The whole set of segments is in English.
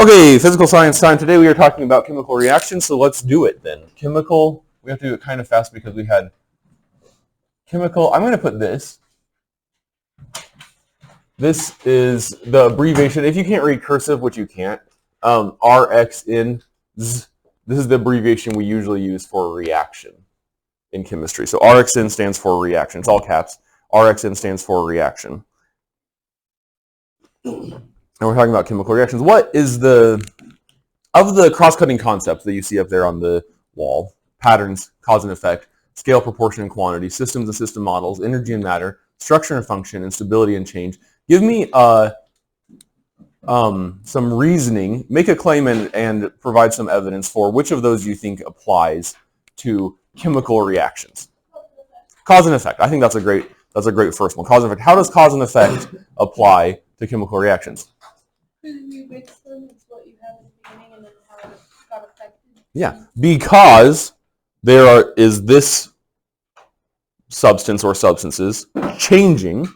Okay, physical science time. Today we are talking about chemical reactions, so let's do it then. Chemical, we have to do it kind of fast because we had chemical, I'm going to put this. This is the abbreviation. If you can't read cursive, which you can't, RXN, this is the abbreviation we usually use for reaction in chemistry. So RXN stands for reaction. It's all caps. RXN stands for reaction. And we're talking about chemical reactions. What is of the cross-cutting concepts that you see up there on the wall, patterns, cause and effect, scale, proportion, and quantity, systems and system models, energy and matter, structure and function, and stability and change, give me some reasoning, make a claim and provide some evidence for which of those you think applies to chemical reactions. Cause and effect. I think that's a great first one. Cause and effect. How does cause and effect apply to chemical reactions? Yeah, because there is this substance or substances changing.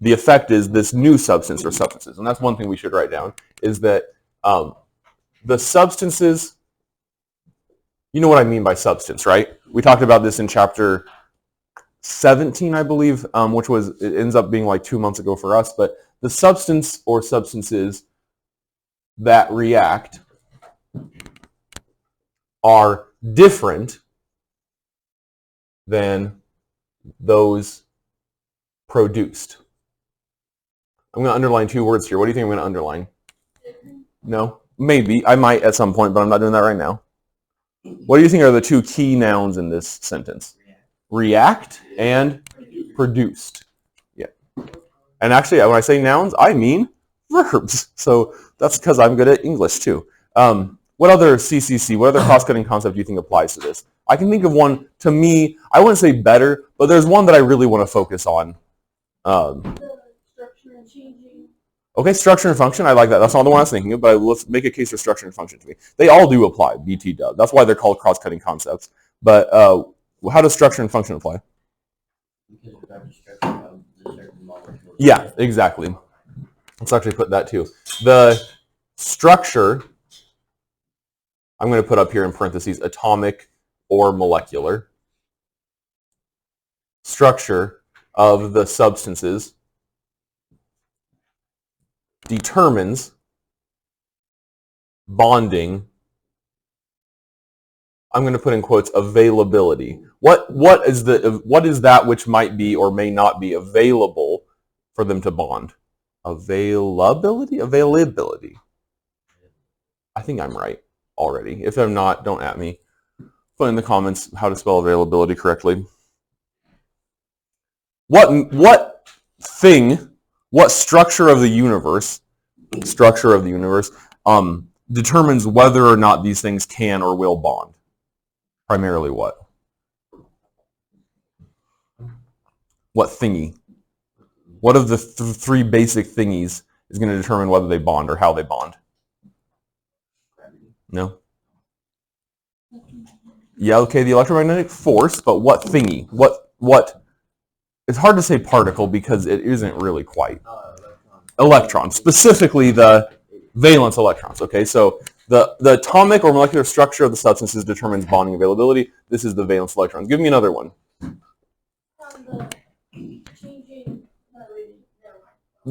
The effect is this new substance or substances. And that's one thing we should write down, is that the substances, you know what I mean by substance, right? We talked about this in chapter 17, I believe, which it ends up being like 2 months ago for us, but the substance or substances that react are different than those produced. I'm going to underline 2 words here. What do you think I'm going to underline? No? Maybe. I might at some point, but I'm not doing that right now. What do you think are the 2 key nouns in this sentence? React and produced. Yeah. And actually, when I say nouns, I mean verbs. So that's because I'm good at English too. What other CCC, what other cross-cutting concept do you think applies to this? I can think of one, to me, I wouldn't say better, but there's one that I really want to focus on. Structure and changing. Okay, structure and function, I like that. That's not the one I was thinking of, but let's make a case for structure and function to me. They all do apply, BT does. That's why they're called cross-cutting concepts. But how does structure and function apply? Yeah, exactly. Let's actually put that too. The structure, I'm going to put up here in parentheses, atomic or molecular. Structure of the substances determines bonding. I'm going to put in quotes availability. What is that which might be or may not be available for them to bond? Availability. I think I'm right already. If I'm not, don't at me. Put in the comments how to spell availability correctly. What structure of the universe determines whether or not these things can or will bond? Primarily what? What thingy? What of the 3 basic thingies is going to determine whether they bond or how they bond? No? Yeah, okay, the electromagnetic force, but what thingy? What? It's hard to say particle because it isn't really quite. Electrons, specifically the valence electrons, okay? So the atomic or molecular structure of the substances determines bonding availability. This is the valence electrons. Give me another one.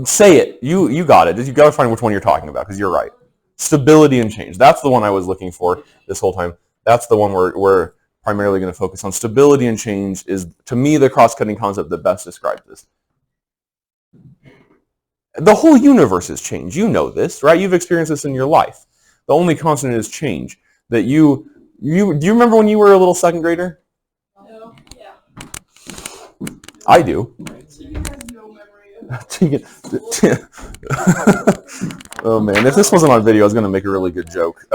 Say it. You got it. You got to find which one you're talking about because you're right. Stability and change. That's the one I was looking for this whole time. That's the one we're primarily going to focus on. Stability and change is, to me, the cross-cutting concept that best describes this. The whole universe is change. You know this, right? You've experienced this in your life. The only constant is change. That do you remember when you were a little second grader? No. Yeah. I do. Oh man, if this wasn't on video, I was going to make a really good joke.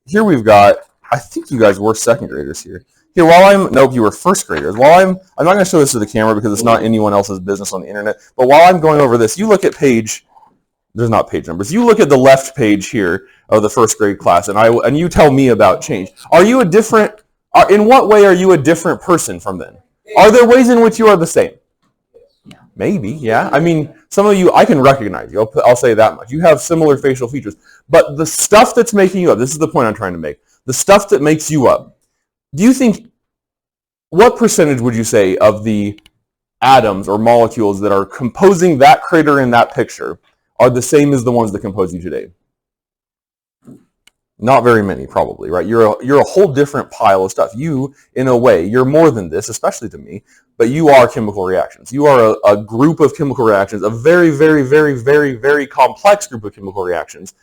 Here we've got, I think you guys were second graders here. Here, nope, you were first graders. I'm not going to show this to the camera because it's not anyone else's business on the internet, but while I'm going over this, you look at there's not page numbers, you look at the left page here of the first grade class, and you tell me about change. In what way are you a different person from then? Are there ways in which you are the same? Maybe, yeah. I mean, Some of you, I can recognize you. I'll say that much. You have similar facial features. But the stuff that's making you up, this is the point I'm trying to make. The stuff that makes you up, do you think, what percentage would you say of the atoms or molecules that are composing that critter in that picture are the same as the ones that compose you today? Not very many, probably, right? You're a whole different pile of stuff. You, in a way, you're more than this, especially to me, but you are chemical reactions. You are a group of chemical reactions, a very, very, very, very, very complex group of chemical reactions.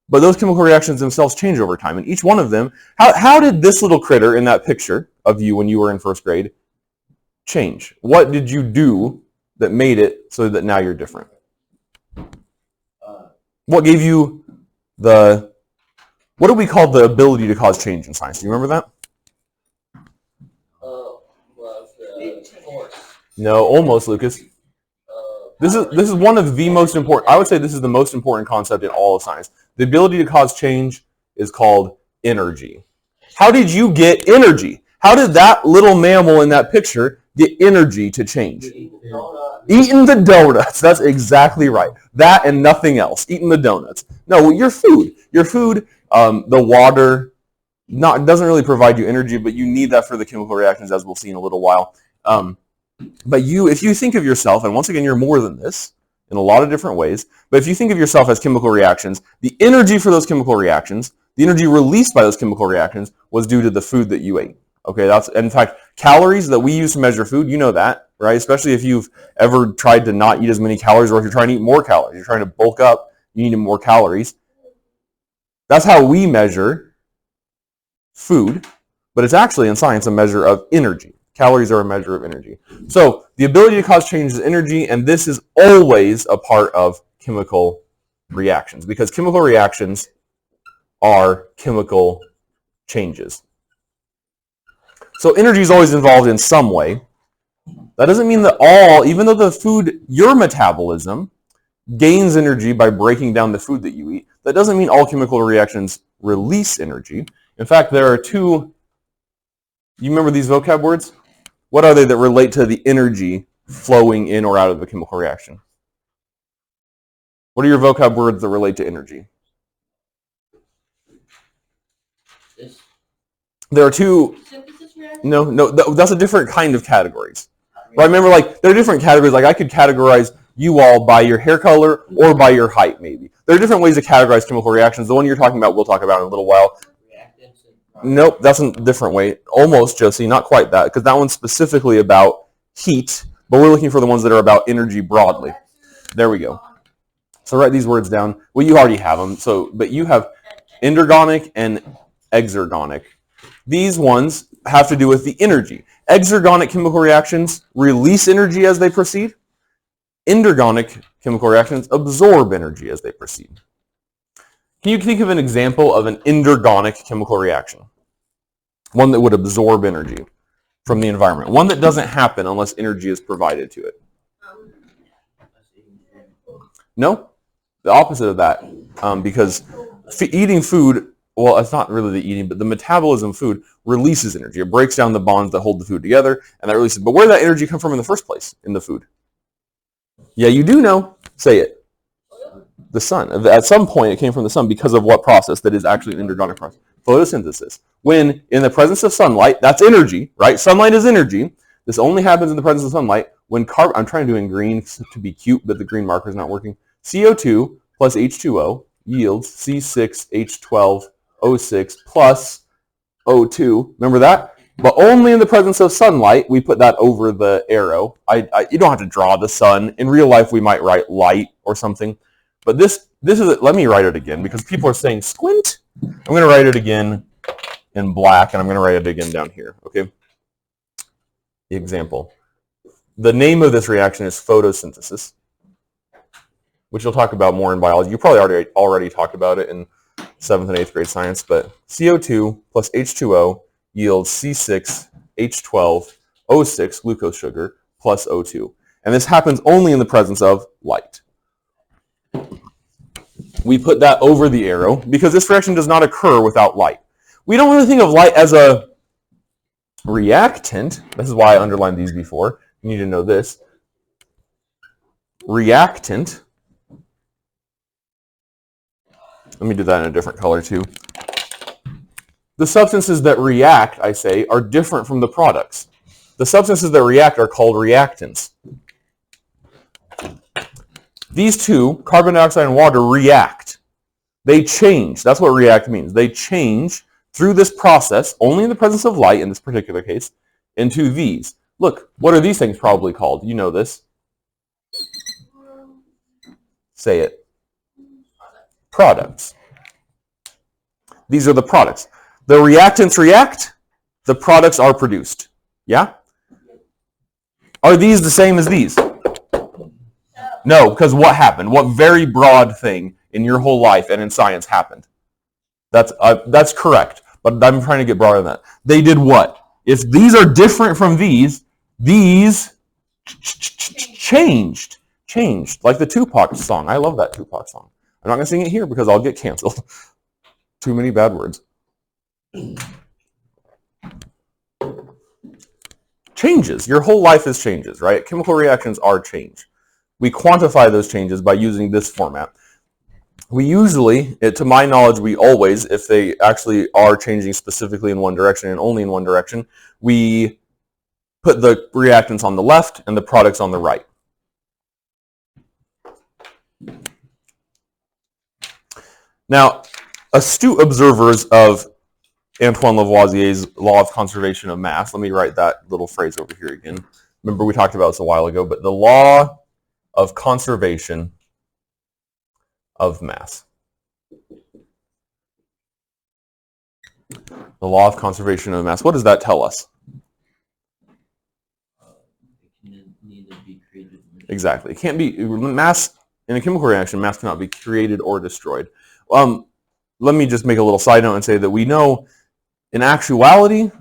But those chemical reactions themselves change over time, and each one of them, how did this little critter in that picture of you when you were in first grade change? What did you do that made it so that now you're different? What gave you what do we call the ability to cause change in science? Do you remember that? Force. No, almost, Lucas. This is one of the most important, I would say this is the most important concept in all of science. The ability to cause change is called energy. How did you get energy? How did that little mammal in that picture get energy to change? Eating the donuts. That's exactly right. That and nothing else. Eating the donuts. No, your food. Your food, the water, doesn't really provide you energy, but you need that for the chemical reactions, as we'll see in a little while. But if you think of yourself, and once again, you're more than this in a lot of different ways, but if you think of yourself as chemical reactions, the energy for those chemical reactions, the energy released by those chemical reactions was due to the food that you ate. Okay, that's, in fact, calories that we use to measure food, you know that, right? Especially if you've ever tried to not eat as many calories, or if you're trying to eat more calories, you're trying to bulk up, you need more calories. That's how we measure food, but it's actually in science a measure of energy. Calories are a measure of energy. So the ability to cause change is energy, and this is always a part of chemical reactions, because chemical reactions are chemical changes. So energy is always involved in some way. That doesn't mean that even though the food, your metabolism, gains energy by breaking down the food that you eat, that doesn't mean all chemical reactions release energy. In fact, there are two, you remember these vocab words? What are they that relate to the energy flowing in or out of the chemical reaction? What are your vocab words that relate to energy? This. There are two. Synthesis reaction? No, that's a different kind of categories. Right? Remember, like, there are different categories. Like, I could categorize you all by your hair color or by your height, maybe. There are different ways to categorize chemical reactions. The one you're talking about, we'll talk about in a little while. Nope, that's a different way. Almost, Josie, not quite that, because that one's specifically about heat, but we're looking for the ones that are about energy broadly. There we go. So write these words down. Well, you already have them, but you have endergonic and exergonic. These ones have to do with the energy. Exergonic chemical reactions release energy as they proceed. Endergonic chemical reactions absorb energy as they proceed. Can you think of an example of an endergonic chemical reaction? One that would absorb energy from the environment. One that doesn't happen unless energy is provided to it. No? The opposite of that. Because eating food, well, it's not really the eating, but the metabolism of food releases energy. It breaks down the bonds that hold the food together, and that releases. But where did that energy come from in the first place in the food? Yeah, you do know. Say it. The sun. At some point, it came from the sun because of what process that is actually an endergonic process? Photosynthesis. When in the presence of sunlight, that's energy, right? Sunlight is energy. This only happens in the presence of sunlight when I'm trying to do in green to be cute, but the green marker is not working. CO2 plus H2O yields C6H12O6 plus O2. Remember that? But only in the presence of sunlight, we put that over the arrow. You don't have to draw the sun. In real life, we might write light or something. But this is, let me write it again, because people are saying squint. I'm going to write it again in black, and I'm going to write it again down here, okay? The example. The name of this reaction is photosynthesis, which you'll talk about more in biology. You probably already talked about it in 7th and 8th grade science, but CO2 plus H2O yields C6H12O6, glucose sugar, plus O2. And this happens only in the presence of light. We put that over the arrow because this reaction does not occur without light. We don't really think of light as a reactant. This is why I underlined these before. You need to know this. reactant. Let me do that in a different color too. The substances that react, I say, are different from the products. The substances that react are called reactants. These two, carbon dioxide and water, react. They change. That's what react means. They change through this process, only in the presence of light in this particular case, into these. Look, what are these things probably called? You know this. Say it. Products. These are the products. The reactants react, the products are produced. Yeah? Are these the same as these? No, because what happened? What very broad thing in your whole life and in science happened? That's correct, but I'm trying to get broader than that. They did what? If these are different from these changed. Like the Tupac song. I love that Tupac song. I'm not going to sing it here because I'll get canceled. Too many bad words. Changes. Your whole life is changes, right? Chemical reactions are change. We quantify those changes by using this format. We usually, to my knowledge, we always, if they actually are changing specifically in one direction and only in one direction, we put the reactants on the left and the products on the right. Now, astute observers of Antoine Lavoisier's law of conservation of mass, let me write that little phrase over here again. Remember we talked about this a while ago, but the law of conservation of mass. The law of conservation of mass. What does that tell us? It can neither be created. Exactly. It can't be mass in a chemical reaction. Mass cannot be created or destroyed. Let me just make a little side note and say that we know, in actuality,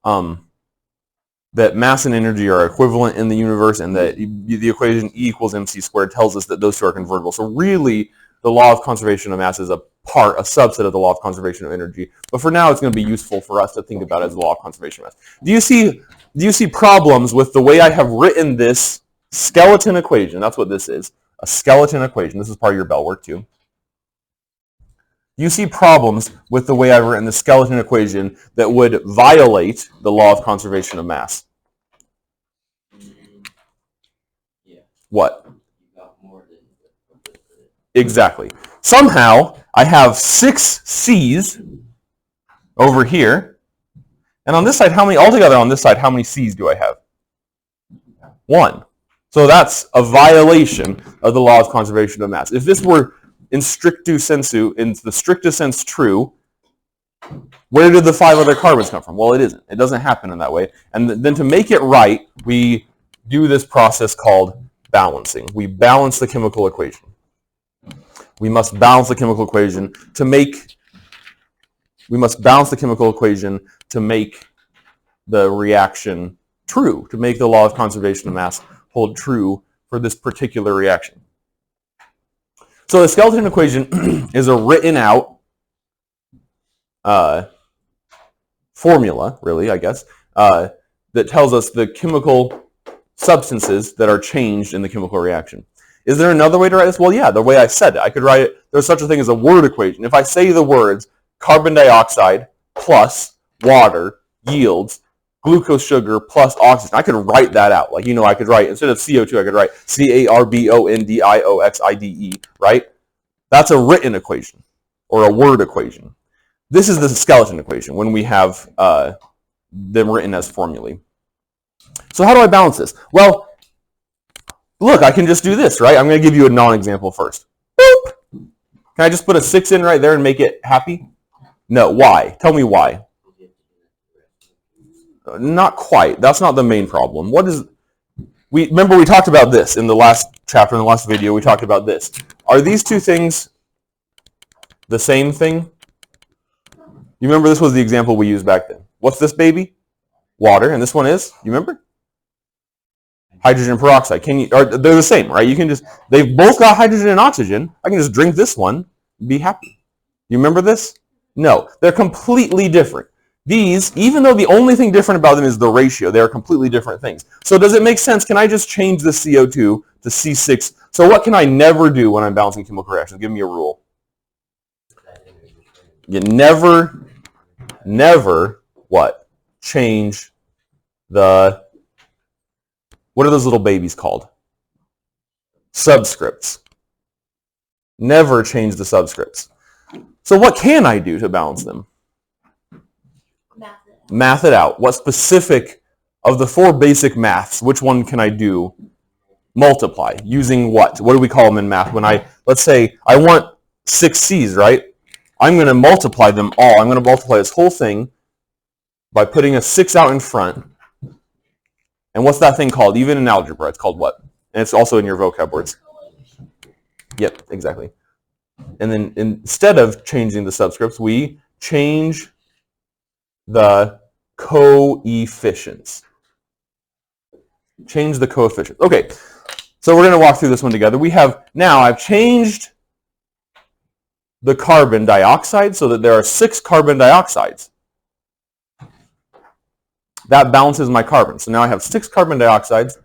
that mass and energy are equivalent in the universe, and that the equation E equals mc squared tells us that those two are convertible. So really, the law of conservation of mass is a subset of the law of conservation of energy. But for now, it's going to be useful for us to think about it as the law of conservation of mass. Do you see problems with the way I have written this skeleton equation? That's what this is, a skeleton equation. This is part of your bell work too. You see problems with the way I've written the skeleton equation that would violate the law of conservation of mass? Yeah. What? You got more than Exactly. Somehow, I have 6 C's over here. And on this side, altogether on this side, how many C's do I have? 1. So that's a violation of the law of conservation of mass. If this were in strictu sensu, in the strictest sense true, where did the 5 other carbons come from? Well, it isn't. It doesn't happen in that way. And then to make it right, we do this process called balancing. We balance the chemical equation. We must balance the chemical equation to make the reaction true, to make the law of conservation of mass hold true for this particular reaction. So the skeleton equation is a written out formula, really, I guess, that tells us the chemical substances that are changed in the chemical reaction. Is there another way to write this? Well, yeah, the way I said it. I could write it, there's such a thing as a word equation. If I say the words carbon dioxide plus water yields glucose sugar plus oxygen, I could write that out. Like, I could write, instead of CO2, I could write CARBONDIOXIDE, right? That's a written equation, or a word equation. This is the skeleton equation, when we have them written as formulae. So how do I balance this? Well, look, I can just do this, right? I'm going to give you a non-example first. Boop! Can I just put a 6 in right there and make it happy? No, why? Tell me why. Not quite. That's not the main problem. Remember we talked about this in the last chapter, in the last video, we talked about this. Are these two things the same thing? You remember this was the example we used back then. What's this baby? Water, and this one is, you remember? Hydrogen peroxide. They're the same, right? They've both got hydrogen and oxygen. I can just drink this one and be happy. You remember this? No, they're completely different. These, even though the only thing different about them is the ratio, they are completely different things. So does it make sense? Can I just change the CO2 to C6? So what can I never do when I'm balancing chemical reactions? Give me a rule. You never, what? Change the, what are those little babies called? Subscripts. Never change the subscripts. So what can I do to balance them? Math it out. What specific of the 4 basic maths, which one can I do? Multiply. Using what? What do we call them in math? When let's say I want 6 C's, right? I'm going to multiply them all. I'm going to multiply this whole thing by putting a 6 out in front. And what's that thing called? Even in algebra, it's called what? And it's also in your vocab words. Yep, exactly. And then instead of changing the subscripts, we change the coefficients. Change the coefficients. Okay, so we're going to walk through this one together. I've changed the carbon dioxide so that there are 6 carbon dioxides. That balances my carbon. So now I have 6 carbon dioxides,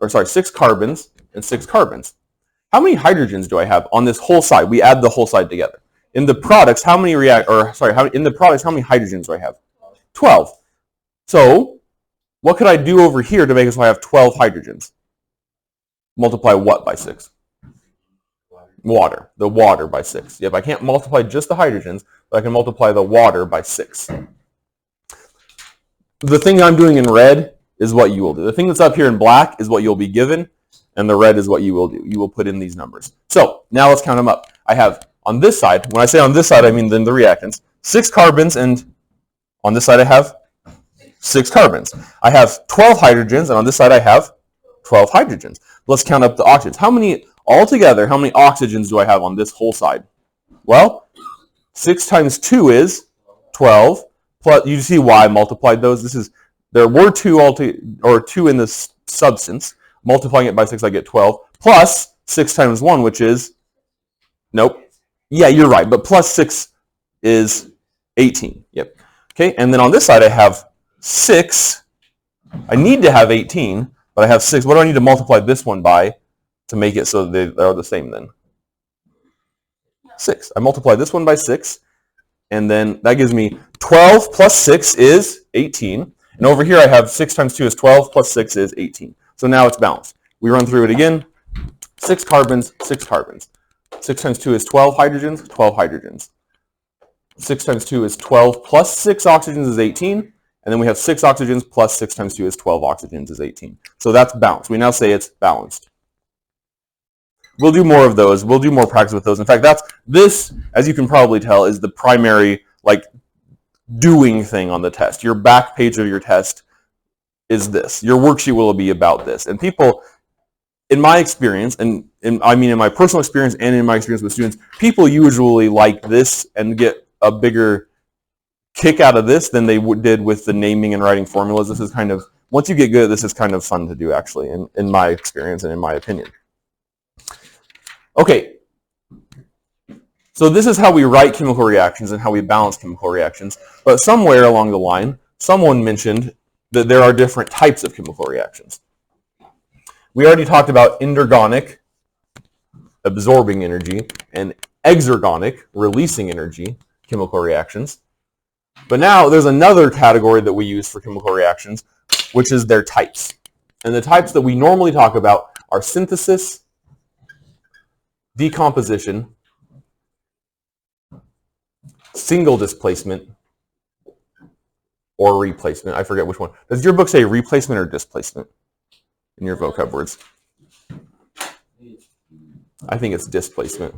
6 carbons and 6 carbons. How many hydrogens do I have on this whole side? We add the whole side together. In the products, how many hydrogens do I have? 12. So, what could I do over here to make it so I have 12 hydrogens? Multiply what by 6? Water. The water by 6. Yep, I can't multiply just the hydrogens, but I can multiply the water by 6. The thing I'm doing in red is what you will do. The thing that's up here in black is what you'll be given, and the red is what you will do. You will put in these numbers. So, now let's count them up. I have, on this side, when I say on this side, I mean then the reactants, 6 carbons, and on this side I have 6 carbons. I have 12 hydrogens, and on this side I have 12 hydrogens. Let's count up the oxygens. How many oxygens do I have on this whole side? Well, 6 times 2 is 12. Plus, you see why I multiplied those? There were 2 in this substance. Multiplying it by 6, I get 12. Plus 6 times 1, which is, nope. Yeah, you're right, but plus 6 is 18. Yep. Okay, and then on this side I have 6. I need to have 18, but I have 6. What do I need to multiply this one by to make it so they are the same then? 6. I multiply this one by 6, and then that gives me 12 plus 6 is 18. And over here I have 6 times 2 is 12 plus 6 is 18. So now it's balanced. We run through it again. 6 carbons, 6 carbons. 6 times 2 is 12 hydrogens, 12 hydrogens. 6 times 2 is 12 plus 6 oxygens is 18. And then we have 6 oxygens plus 6 times 2 is 12 oxygens is 18. So that's balanced. We now say it's balanced. We'll do more of those. We'll do more practice with those. In fact, this, as you can probably tell, is the primary doing thing on the test. Your back page of your test is this. Your worksheet will be about this. And people, in my experience, in my personal experience and in my experience with students, people usually like this and get a bigger kick out of this than they did with the naming and writing formulas. This is kind of, once you get good at this, is kind of fun to do actually, in my experience and in my opinion. Okay, so this is how we write chemical reactions and how we balance chemical reactions. But somewhere along the line, someone mentioned that there are different types of chemical reactions. We already talked about endergonic, absorbing energy, and exergonic, releasing energy, chemical reactions. But now there's another category that we use for chemical reactions, which is their types. And the types that we normally talk about are synthesis, decomposition, single displacement, or replacement. I forget which one. Does your book say replacement or displacement in your vocab words? I think it's displacement.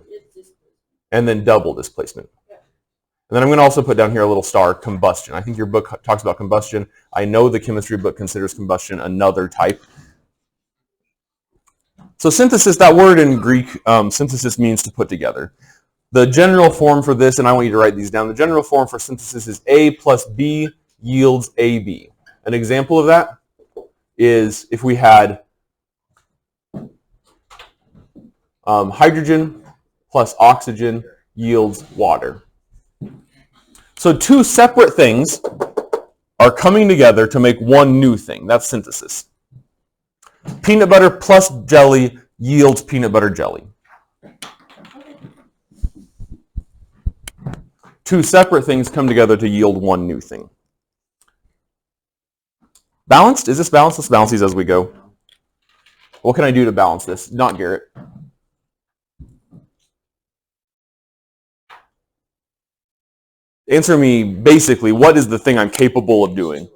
And then double displacement. And then I'm going to also put down here a little star, combustion. I think your book talks about combustion. I know the chemistry book considers combustion another type. So synthesis, that word in Greek, synthesis means to put together. The general form for this, and I want you to write these down, the general form for synthesis is A plus B yields AB. An example of that is if we had hydrogen plus oxygen yields water. So two separate things are coming together to make one new thing. That's synthesis. Peanut butter plus jelly yields peanut butter jelly. Two separate things come together to yield one new thing. Balanced? Is this balanced? Let's balance these as we go. What can I do to balance this? Not Garrett. Answer me basically, what is the thing I'm capable of doing?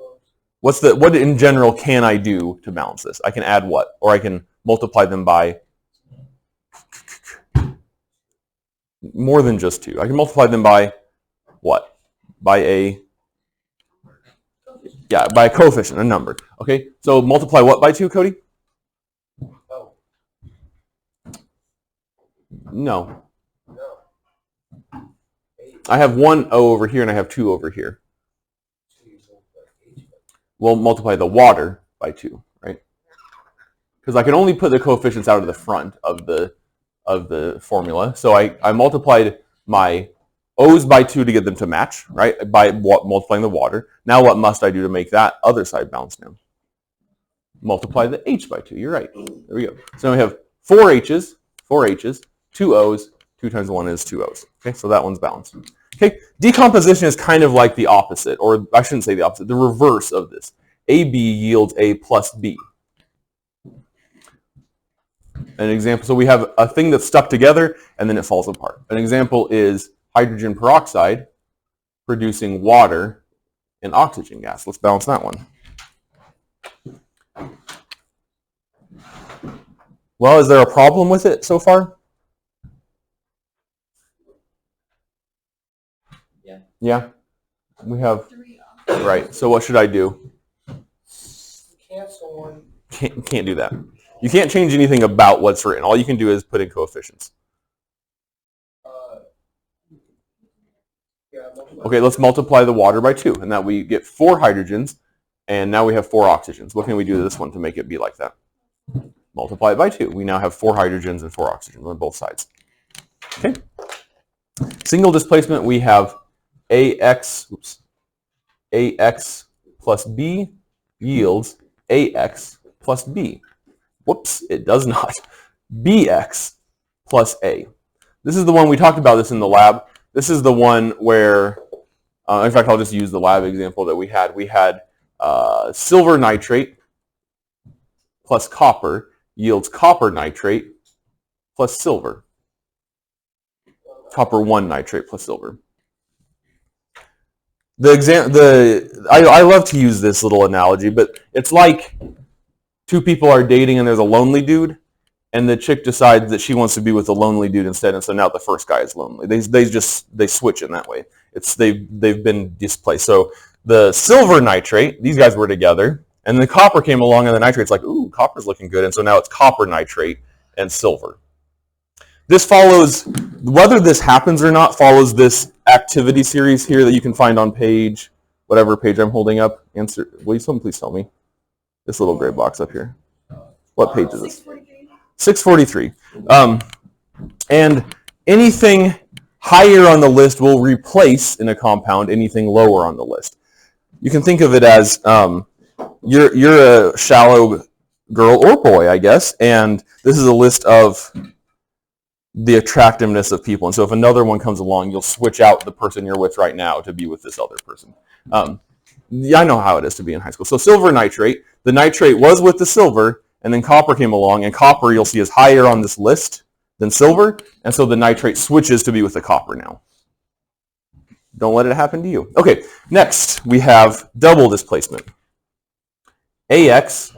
What in general can I do to balance this? I can add what? Or I can multiply them by more than just 2. I can multiply them by what? By a coefficient, a number. Okay, so multiply what by 2, Cody? No. I have 1 O over here and I have 2 over here. We'll multiply the water by 2, right? Because I can only put the coefficients out of the front of the formula. So I multiplied my O's by 2 to get them to match, right? By multiplying the water. Now what must I do to make that other side balance now? Multiply the H by 2. You're right. There we go. So now we have 4 H's, 2 O's. 2 times 1 is 2 O's. Okay, so that one's balanced. Okay, decomposition is kind of like the opposite, or I shouldn't say the opposite, the reverse of this. AB yields A plus B. An example, so we have a thing that's stuck together and then it falls apart. An example is hydrogen peroxide producing water and oxygen gas. Let's balance that one. Well, is there a problem with it so far? Yeah, we have, right, so what should I do? Cancel one. Can't do that. You can't change anything about what's written. All you can do is put in coefficients. Okay, let's multiply the water by 2, and that we get 4 hydrogens, and now we have 4 oxygens. What can we do to this one to make it be like that? Multiply it by 2. We now have 4 hydrogens and 4 oxygens on both sides. Okay. Single displacement, we have AX plus B yields AX plus B. Whoops, it does not. BX plus A. This is the one, we talked about this in the lab. This is the one where, in fact, I'll just use the lab example that we had. We had silver nitrate plus copper yields copper nitrate plus silver. Copper 1 nitrate plus silver. I love to use this little analogy, but it's like 2 people are dating and there's a lonely dude, and the chick decides that she wants to be with the lonely dude instead, and so now the first guy is lonely. They switch in that way. They've been displaced. So the silver nitrate, these guys were together, and the copper came along, and the nitrate's like, ooh, copper's looking good, and so now it's copper nitrate and silver. This follows, whether this happens or not, follows this activity series here that you can find on page, whatever page I'm holding up. Answer, will someone please tell me? This little gray box up here. What page is this? 643. And anything higher on the list will replace in a compound anything lower on the list. You can think of it as you're a shallow girl or boy, I guess, and this is a list of the attractiveness of people. And so if another one comes along, you'll switch out the person you're with right now to be with this other person. Yeah, I know how it is to be in high school. So silver nitrate, the nitrate was with the silver, and then copper came along, and copper you'll see is higher on this list than silver, and so the nitrate switches to be with the copper now. Don't let it happen to you. Okay, next we have double displacement. AX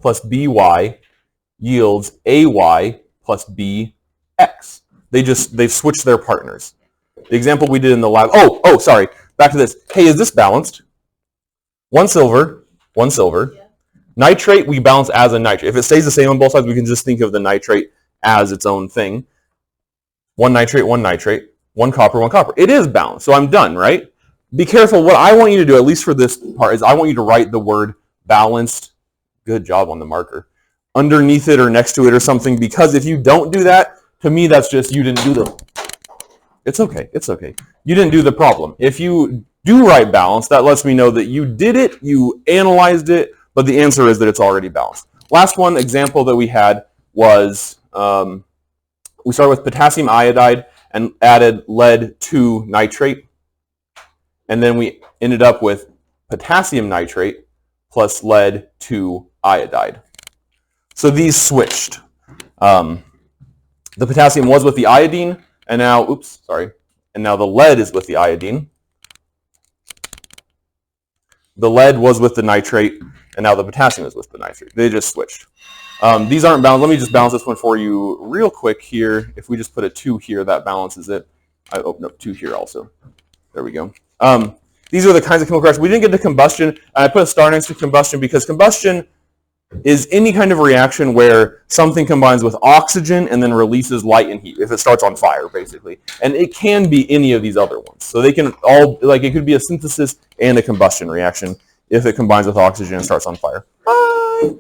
plus BY yields AY plus BX. They've switched their partners. The example we did in the lab, sorry, back to this. Hey, is this balanced? One silver. Yeah. Nitrate, we balance as a nitrate. If it stays the same on both sides, we can just think of the nitrate as its own thing. One nitrate, one copper. It is balanced, so I'm done, right? Be careful. What I want you to do, at least for this part, is I want you to write the word balanced, good job on the marker, underneath it or next to it or something, because if you don't do that, to me that's just you didn't do the, it's okay. You didn't do the problem. If you do write balanced, that lets me know that you did it, you analyzed it, but the answer is that it's already balanced. Last one example that we had was we started with potassium iodide and added lead 2 nitrate. And then we ended up with potassium nitrate plus lead 2 iodide. So these switched. The potassium was with the iodine, and now, and now the lead is with the iodine. The lead was with the nitrate, and now the potassium is with the nitrate. They just switched. These aren't balanced. Let me just balance this one for you real quick here. If we just put a 2 here, that balances it. I opened up 2 here also. There we go. These are the kinds of chemical reactions. We didn't get to combustion, and I put a star next to combustion because combustion is any kind of reaction where something combines with oxygen and then releases light and heat, if it starts on fire, basically. And it can be any of these other ones. So they can all, like, it could be a synthesis and a combustion reaction if it combines with oxygen and starts on fire. Bye!